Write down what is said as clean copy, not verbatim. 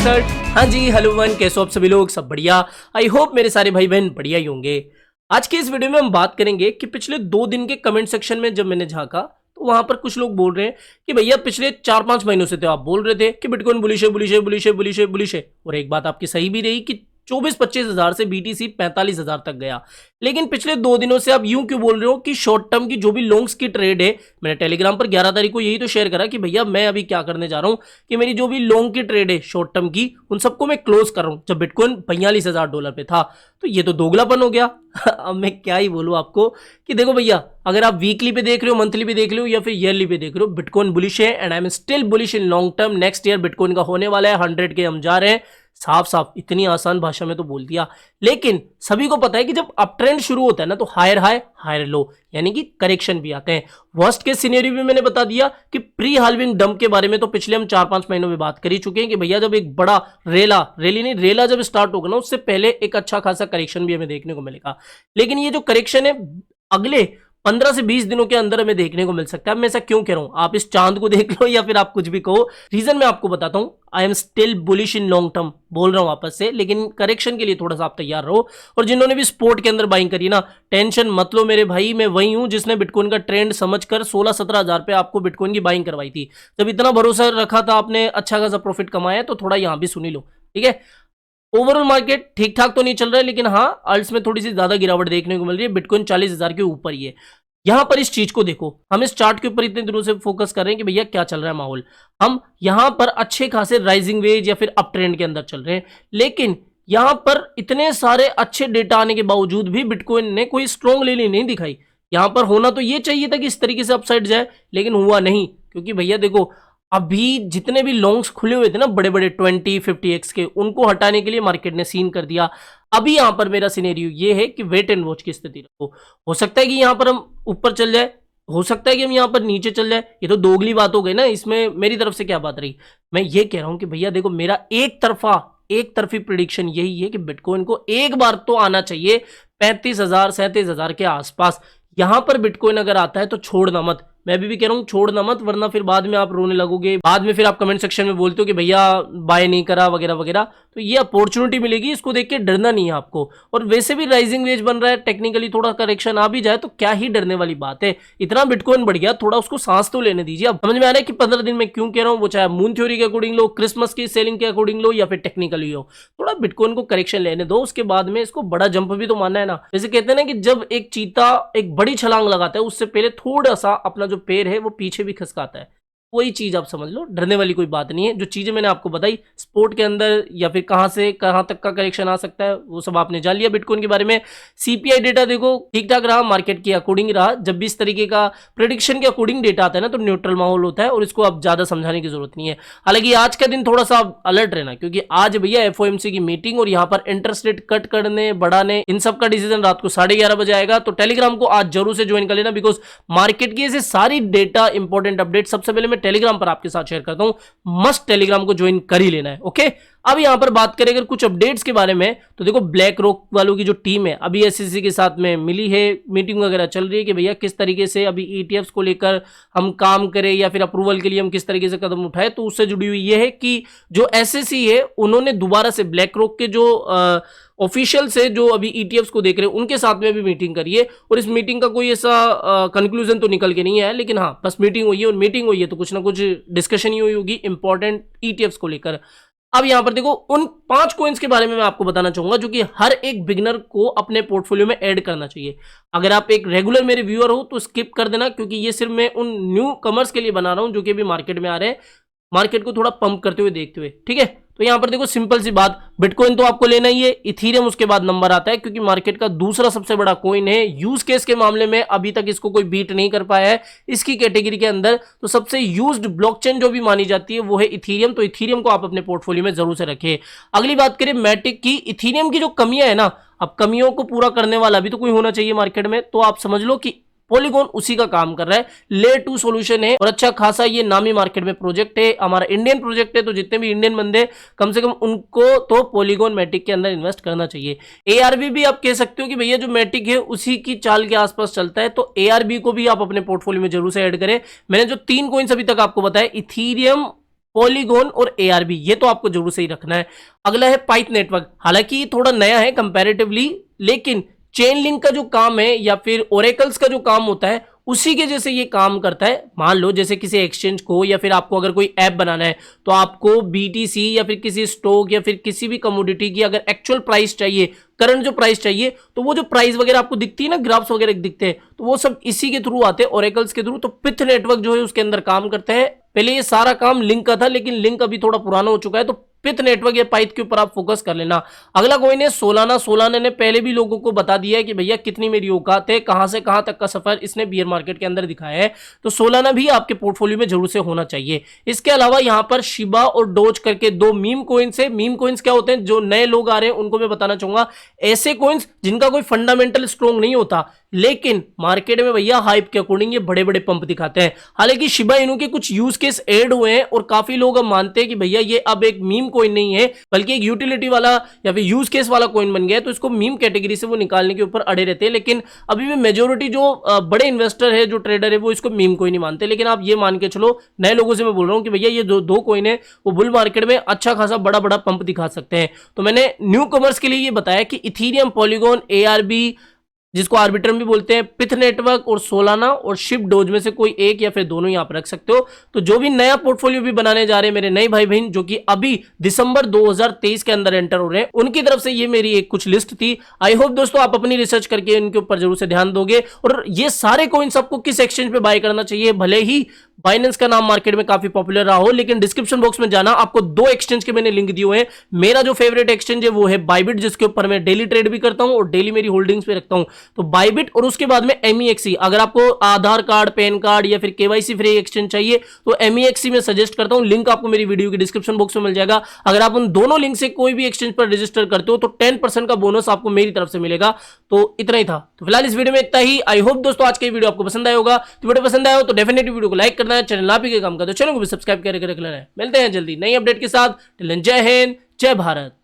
61। हाँ जी, hello one, कैसे हो आप सभी लोग? सब बढ़िया। आई होप मेरे सारे भाई बहन बढ़िया ही होंगे। आज के इस वीडियो में हम बात करेंगे कि पिछले 2 दिन के कमेंट सेक्शन में जब मैंने झांका तो वहां पर कुछ लोग बोल रहे हैं कि भैया पिछले 4-5 महीनों से तो आप बोल रहे थे कि बिटकॉइन बुलिश है, बुलिश है, बुलिश है, बुलिश है, बुलिश है। और एक बात आपकी सही भी रही कि 24-25 हजार से बीटीसी 45 हजार तक गया। लेकिन पिछले 2 दिनों से आप यूं क्यों बोल रहे हो कि शॉर्ट टर्म की जो भी लॉन्ग्स की ट्रेड है, मैंने टेलीग्राम पर 11 तारीख को यही तो शेयर करा कि भैया मैं अभी क्या करने जा रहा हूं कि मेरी जो भी लॉन्ग की ट्रेड है शॉर्ट टर्म की, उन सबको मैं क्लोज कर रहा हूं जब बिटकॉइन 42,000 डॉलर पे था। तो ये तो दोगलापन हो गया। अब मैं क्या ही बोलूं आपको कि देखो भैया, अगर आप वीकली पे देख रहे हो, मंथली पे देख रहे हो या फिर ईयरली पे देख रहे हो, बिटकॉइन बुलिश है and I am still bullish in long term. Next year bitcoin का होने वाला है 100 के, हम जा रहे हैं। साफ साफ इतनी आसान भाषा में तो बोल दिया। लेकिन सभी को पता है कि जब अप ट्रेंड शुरू होता है ना तो हायर हाई हायर लो, यानी कि करेक्शन भी आते हैं। वर्स्ट केस सिनेरियो भी मैंने बता दिया कि प्री हाल्विंग डंप के बारे में तो पिछले हम 4-5 महीनों में बात कर ही चुके हैं कि भैया जब एक बड़ा रेला जब स्टार्ट होगा ना, उससे पहले एक अच्छा खासा करेक्शन भी हमें देखने को मिलेगा। लेकिन ये जो करेक्शन है अगले 15 से 20 दिनों के अंदर हमें देखने को मिल सकता है। मैं ऐसा क्यों कह रहा हूं, आप इस चांद को देख लो या फिर आप कुछ भी कहो, रीजन मैं आपको बताता हूं। I am still bullish in long term बोल रहा हूं वापस से, लेकिन करेक्शन के लिए थोड़ा सा आप तैयार रहो। और जिन्होंने भी स्पोर्ट के अंदर बाइंग करी ना, टेंशन मत लो मेरे भाई, मैं वही हूं जिसने बिटकॉइन का ट्रेंड समझकर 16-17 हजार पे आपको बिटकॉइन की बाइंग करवाई थी। जब इतना भरोसा रखा था आपने, अच्छा खासा प्रॉफिट कमाया, तो थोड़ा यहां भी सुनी लो, ठीक है। ओवरऑल मार्केट ठीक ठाक तो नहीं चल रहा है, लेकिन हाँ अल्ट्स में थोड़ी सी ज्यादा गिरावट देखने को मिल रही है। बिटकॉइन 40,000 के ऊपर ही है। यहां पर इस चीज को देखो, हम इस चार्ट के ऊपर इतने दिनों से फोकस कर रहे हैं कि भैया क्या चल रहा है माहौल। हम यहां पर अच्छे खासे राइजिंग वेज या फिर अप ट्रेंड के अंदर चल रहे हैं, लेकिन यहां पर इतने सारे अच्छे डेटा आने के बावजूद भी बिटकॉइन ने कोई स्ट्रॉन्ग रैली नहीं दिखाई। यहां पर होना तो ये चाहिए था कि इस तरीके से अपसाइड जाए, लेकिन हुआ नहीं। क्योंकि भैया देखो, अभी जितने भी लॉन्ग्स खुले हुए थे ना बड़े बड़े 20-50x के, उनको हटाने के लिए मार्केट ने सीन कर दिया। अभी यहां पर मेरा सिनेरियो ये है कि वेट एंड वॉच की स्थिति रखो। हो सकता है कि यहां पर हम ऊपर चल जाए, हो सकता है कि हम यहां पर नीचे चल जाए। ये तो दोगली बात हो गई ना, इसमें मेरी तरफ से क्या बात रही। मैं ये कह रहा हूं कि भैया देखो, मेरा एक तरफी प्रिडिक्शन यही है कि बिटकॉइन को एक बार तो आना चाहिए 35,000-37,000 के आसपास। यहां पर बिटकॉइन अगर आता है तो छोड़ना मत। मैं अभी भी कह रहा हूं छोड़ना मत, वरना फिर बाद में आप रोने लगोगे, बाद में फिर आप कमेंट सेक्शन में बोलते हो कि भैया बाय नहीं करा वगैरह वगैरह। तो ये अपॉर्चुनिटी मिलेगी, इसको देख के डरना नहीं है आपको। और वैसे भी राइजिंग वेज बन रहा है, टेक्निकली थोड़ा करेक्शन आ भी जाए तो क्या ही डरने वाली बात है। इतना बिटकॉइन बढ़ गया, थोड़ा उसको सांस तो लेने दीजिए। अब समझ में आ रहा है कि 15 दिन में क्यों कह रहा हूं, वो चाहे मून थ्योरी के अकॉर्डिंग लो, क्रिसमस की सेलिंग के अकॉर्डिंग लो या फिर टेक्निकली हो। थोड़ा बिटकॉइन को करेक्शन लेने दो, उसके बाद में इसको बड़ा जंप भी तो मानना है ना। जैसे कहते हैं ना कि जब एक चीता एक बड़ी छलांग लगाता है, उससे पहले थोड़ा सा अपना जो पैर है वो पीछे भी खसकाता है। वही चीज आप समझ लो, डरने वाली कोई बात नहीं है। जो चीजें मैंने आपको बताई स्पोर्ट के अंदर या फिर कहां से कहां तक का करेक्शन आ सकता है, वो सब आपने जान लिया बिटकॉइन के बारे में। सीपीआई डेटा देखो ठीक ठाक रहा, मार्केट के अकॉर्डिंग रहा। जब भी इस तरीके का प्रेडिक्शन के अकॉर्डिंग डेटा आता है ना, तो न्यूट्रल माहौल होता है और इसको आप ज्यादा समझाने की जरूरत नहीं है। हालांकि आज का दिन थोड़ा सा अलर्ट रहना, क्योंकि आज भैया एफओएमसी की मीटिंग और यहाँ पर इंटरेस्ट रेट कट करने बढ़ाने इन सब का डिसीजन रात को 11:30 बजे आएगा। तो टेलीग्राम को आज जरूर से ज्वाइन कर लेना, बिकॉज मार्केट की ऐसे सारी डेटा इंपॉर्टेंट अपडेट सबसे पहले मैं टेलीग्राम पर आपके साथ शेयर करता हूं। मस्ट टेलीग्राम को ज्वाइन कर ही लेना है, ओके। अब यहां पर बात करें अगर कुछ अपडेट्स के बारे में, तो देखो ब्लैक रॉक वालों की जो टीम है अभी एसईसी के साथ में मिली है, मीटिंग वगैरह चल रही है कि भैया किस तरीके से अभी ईटीएफ्स को लेकर हम काम करें या फिर अप्रूवल के लिए हम किस तरीके से कदम उठाए। तो उससे जुड़ी हुई ये है कि जो एसईसी है उन्होंने दोबारा से ब्लैक रॉक के जो ऑफिशियल से जो अभी ईटीएफ्स को देख रहे हैं उनके साथ में भी मीटिंग करी है। और इस मीटिंग का कोई ऐसा कंक्लूजन तो निकल के नहीं है, लेकिन हाँ बस मीटिंग हुई है, और मीटिंग हुई है तो कुछ ना कुछ डिस्कशन ही हुई होगी इंपॉर्टेंट ईटीएफ्स को लेकर। अब यहां पर देखो उन 5 कॉइन्स के बारे में मैं आपको बताना चाहूंगा जो कि हर एक बिगिनर को अपने पोर्टफोलियो में ऐड करना चाहिए। अगर आप एक रेगुलर मेरे व्यूअर हो तो स्किप कर देना, क्योंकि ये सिर्फ मैं उन न्यू कमर्स के लिए बना रहा हूं जो कि अभी मार्केट में आ रहे हैं, मार्केट को थोड़ा पंप करते हुए देखते हुए, ठीक है। तो यहां पर देखो सिंपल सी बात, बिटकॉइन तो आपको लेना ही है, इथीरियम उसके बाद नंबर आता है, क्योंकि मार्केट का दूसरा सबसे बड़ा कॉइन है। यूज केस के मामले में अभी तक इसको कोई बीट नहीं कर पाया है इसकी कैटेगरी के अंदर। तो सबसे यूज्ड ब्लॉकचेन जो भी मानी जाती है वो है इथीरियम। तो इथीरियम को आप अपने पोर्टफोलियो में जरूर से रखें। अगली बात करें मैटिक की, इथीरियम की जो कमियां है ना, अब कमियों को पूरा करने वाला भी तो कोई होना चाहिए मार्केट में। तो आप समझ लो कि पॉलीगॉन उसी का काम कर रहा है, लेयर 2 सॉल्यूशन है और अच्छा खासा ये नामी मार्केट में प्रोजेक्ट है, हमारा इंडियन प्रोजेक्ट है। तो जितने भी इंडियन बंदे कम से कम उनको तो पॉलीगॉन मैटिक के अंदर इन्वेस्ट करना चाहिए। एआरबी भी आप कह सकते हो कि भैया जो मैटिक है उसी की चाल के आसपास चलता है, तो एआरबी को भी आप अपने पोर्टफोलियो में जरूर से ऐड करें। मैंने जो 3 कॉइन्स अभी तक आपको बताया, इथीरियम, पॉलीगॉन और एआरबी, ये तो आपको जरूर सही रखना है। अगला है पाइथ नेटवर्क, हालांकि ये थोड़ा नया है कंपैरेटिवली, लेकिन चेन लिंक का जो काम है या फिर ओरेकल्स का जो काम होता है उसी के जैसे ये काम करता है। मान लो जैसे किसी एक्सचेंज को या फिर आपको अगर कोई ऐप बनाना है तो आपको बीटीसी या फिर किसी स्टॉक या फिर किसी भी कमोडिटी की अगर एक्चुअल प्राइस चाहिए, करंट जो प्राइस चाहिए, तो वो जो प्राइस वगैरह आपको दिखती है ना, ग्राफ्स वगैरह दिखते हैं, तो वो सब इसी के थ्रू आते हैं, ओरेकल्स के थ्रू। तो पिथ नेटवर्क जो है उसके अंदर काम करता है। पहले ये सारा काम लिंक का था, लेकिन लिंक अभी थोड़ा पुराना हो चुका है, तो पिथ नेटवर्क या पाइथ के ऊपर आप फोकस कर लेना। अगला कॉइन है सोलाना। सोलाना ने पहले भी लोगों को बता दिया है कि भैया कितनी मेरी औकात है, कहां से कहां तक का सफर इसने बियर मार्केट के अंदर दिखाया है, तो सोलाना भी आपके पोर्टफोलियो में जरूर से होना चाहिए। इसके अलावा यहां पर शिबा और डोज करके दो मीम कॉइन्स है। मीम कॉइन्स क्या होते हैं, जो नए लोग आ रहे हैं उनको मैं बताना चाहूंगा, ऐसे कॉइन्स जिनका कोई फंडामेंटल स्ट्रॉन्ग नहीं होता, लेकिन मार्केट में भैया हाइप के अकॉर्डिंग ये बड़े बड़े पंप दिखाते हैं। हालांकि शिबा इनू के कुछ यूज केस ऐड हुए हैं और काफी लोग अब मानते हैं कि भैया ये अब एक मीम कॉइन नहीं है, बल्कि एक यूटिलिटी वाला या फिर यूज केस वाला कॉइन बन गया है, तो इसको मीम कैटेगरी से वो निकालने के ऊपर अड़े रहते हैं। लेकिन अभी भी मेजोरिटी जो बड़े इन्वेस्टर है, जो ट्रेडर है, वो इसको मीम कॉइन नहीं मानते। लेकिन आप ये मान के चलो, नए लोगों से मैं बोल रहा हूं कि भैया ये दो कॉइन है, वो बुल मार्केट में अच्छा खासा बड़ा बड़ा पंप दिखा सकते हैं। तो मैंने न्यू कमर्स के लिए ये बताया कि इथीरियम, पॉलीगॉन, एआरबी जिसको आर्बिट्रम भी बोलते हैं, पिथ नेटवर्क और सोलाना और शिप डोज में से कोई एक या फिर दोनों ही आप रख सकते हो। तो जो भी नया पोर्टफोलियो भी बनाने जा रहे हैं मेरे नए भाई बहन, जो कि अभी दिसंबर 2023 के अंदर एंटर हो रहे हैं, उनकी तरफ से ये मेरी एक कुछ लिस्ट थी। आई होप दोस्तों आप अपनी रिसर्च करके इनके ऊपर जरूर से ध्यान दोगे। और ये सारे कॉइन्स आपको किस एक्सचेंज पे बाय करना चाहिए, भले ही बाइनेंस का नाम मार्केट में काफी पॉपुलर रहा हो, लेकिन डिस्क्रिप्शन बॉक्स में जाना, आपको दो एक्सचेंज के मैंने लिंक दिए हुए हैं। मेरा जो फेवरेट एक्सचेंज है वो है बाइबिट, जिसके ऊपर मैं डेली ट्रेड भी करता हूं और डेली मेरी होल्डिंग्स पे रखता हूं। तो बाइबिट और उसके बाद में MEXC। अगर आपको आधार कार्ड, पैन कार्ड या फिर केवाईसी फ्री एक्सचेंज चाहिए तो MEXC में सजेस्ट करता हूं। लिंक आपको मेरी वीडियो के डिस्क्रिप्शन बॉक्स में मिल जाएगा। अगर आप उन दोनों लिंक से कोई भी एक्सचेंज पर रजिस्टर करते हो तो 10% का बोनस आपको मेरी तरफ से मिलेगा। तो इतना ही था। तो फिलहाल इस वीडियो में इतना ही। आई होप दोस्तों आज की वीडियो आपको पसंद आया होगा। तो वीडियो पसंद आया हो तो डेफिनेटली वीडियो को लाइक करना है, चैनल आप ही के काम का तो चैनल को भी सब्सक्राइब करके रख लेना है। मिलते हैं जल्दी नई अपडेट के साथ। टिल देन जय हिंद, जय भारत।